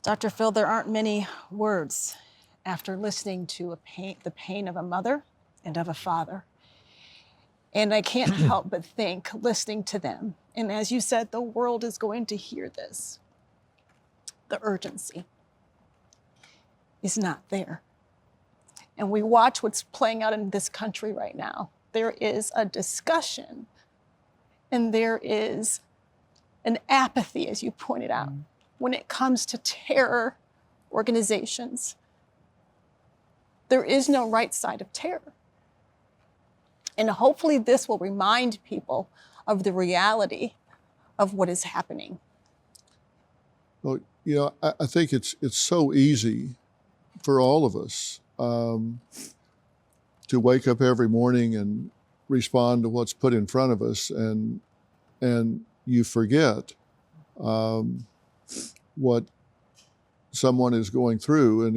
Dr. Phil, there aren't many words after listening to the pain of a mother and of a father. And I can't help but think, listening to them, and as you said, the world is going to hear this. The urgency is not there. And we watch what's playing out in this country right now. There is a discussion and there is an apathy, as you pointed out, when it comes to terror organizations. There is no right side of terror. And hopefully this will remind people of the reality of what is happening. Well, you know, I think it's so easy for all of us to wake up every morning and respond to what's put in front of us, and you forget what someone is going through, and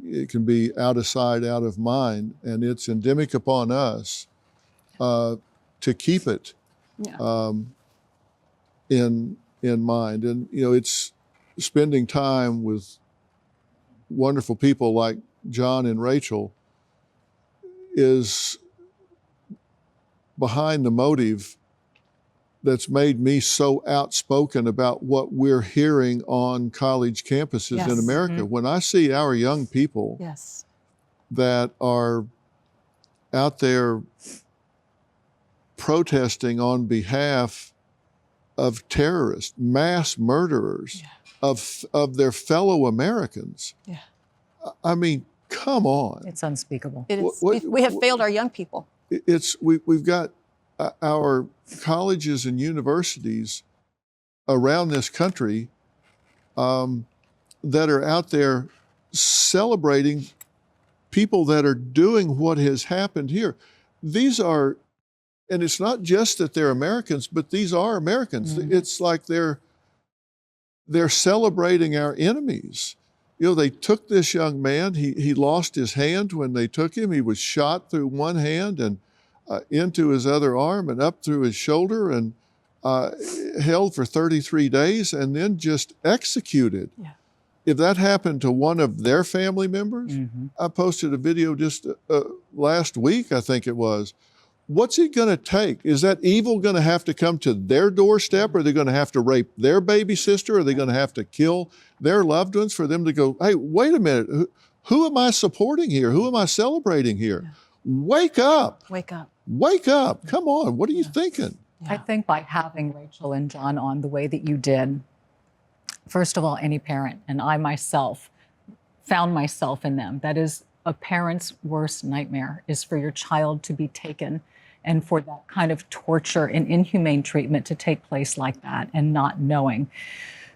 it can be out of sight, out of mind, and it's endemic upon us to keep it in mind. And you know, it's spending time with wonderful people like Jon and Rachel is behind the motive that's made me so outspoken about what we're hearing on college campuses in America. When I see our young people that are out there protesting on behalf of terrorists, mass murderers, of their fellow Americans. I mean, come on. It's unspeakable. It is. We have failed our young people. We've got our colleges and universities around this country that are out there celebrating people that are doing what has happened here. These are, and it's not just that they're Americans, but these are Americans. It's like they're celebrating our enemies. You know, they took this young man, he lost his hand when they took him. He was shot through one hand and into his other arm and up through his shoulder, and held for 33 days and then just executed. If that happened to one of their family members, I posted a video just last week, I think it was. What's it going to take? Is that evil going to have to come to their doorstep? Are they going to have to rape their baby sister? Are they going to have to kill their loved ones for them to go, hey, wait a minute, who am I supporting here? Who am I celebrating here? Wake up. Wake up. Wake up. Come on. What are you thinking? I think by having Rachel and Jon on the way that you did, first of all, any parent, and I myself found myself in them. That is a parent's worst nightmare, is for your child to be taken and for that kind of torture and inhumane treatment to take place like that and not knowing.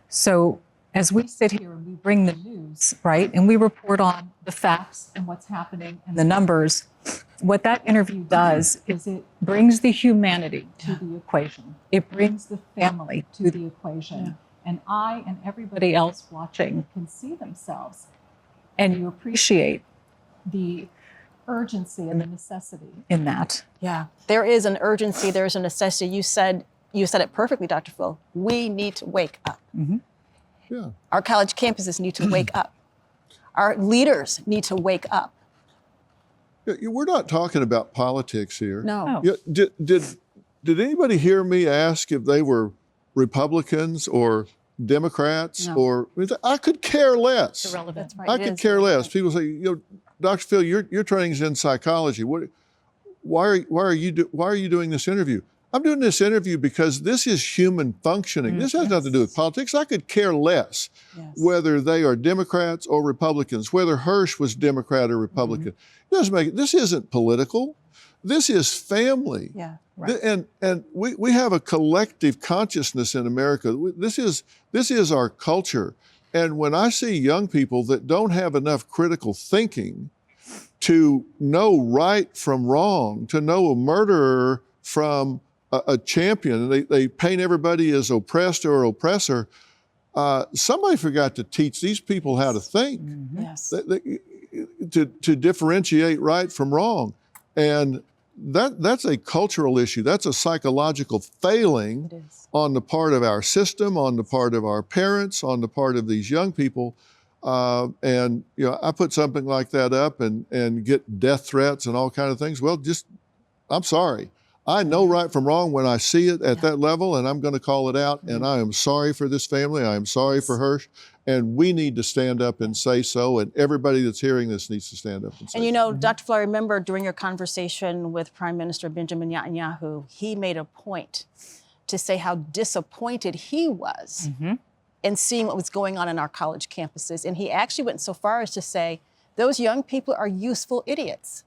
So as we sit here and we bring the news, right, and we report on the facts and what's happening and the numbers, what that interview does is it brings the humanity to the equation. It brings the family to the equation. And I and everybody else watching can see themselves, and you appreciate the urgency and the necessity in that. Yeah, there is an urgency, there's a necessity. You said it perfectly, Dr. Phil. We need to wake up. Our college campuses need to wake up. Our leaders need to wake up. We're not talking about politics here. No. Did anybody hear me ask if they were Republicans or Democrats? Or I could care less. It's irrelevant. Right. I could care less. People say, you know, Dr. Phil, your training's in psychology. Why are you doing this interview? I'm doing this interview because this is human functioning. This has nothing to do with politics. I could care less whether they are Democrats or Republicans, whether Hersh was Democrat or Republican. It doesn't make it. This isn't political. This is family. And we have a collective consciousness in America. This is our culture. And when I see young people that don't have enough critical thinking to know right from wrong, to know a murderer from a champion, and they paint everybody as oppressed or oppressor, somebody forgot to teach these people how to think, to differentiate right from wrong. And that's a cultural issue. That's a psychological failing It is. on the part of our system, on the part of our parents, on the part of these young people. And I put something like that up and get death threats and all kind of things. Well, I'm sorry. I know right from wrong when I see it at that level, and I'm going to call it out. And I am sorry for this family. I am sorry for Hersh. And we need to stand up and say so. And everybody that's hearing this needs to stand up and say so. Dr. Phil, I remember during your conversation with Prime Minister Benjamin Netanyahu, he made a point to say how disappointed he was in seeing what was going on in our college campuses. And he actually went so far as to say, those young people are useful idiots.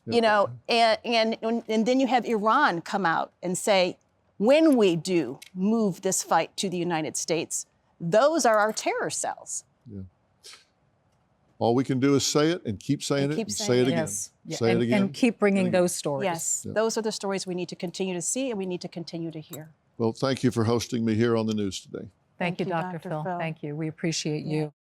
And then you have Iran come out and say, when we do move this fight to the United States, those are our terror cells. Yeah. All we can do is say it and keep saying it and say it again. Say it again. And keep bringing those stories. Yes, those are the stories we need to continue to see and we need to continue to hear. Well, thank you for hosting me here on the news today. Thank you, Dr. Phil. Thank you. We appreciate you.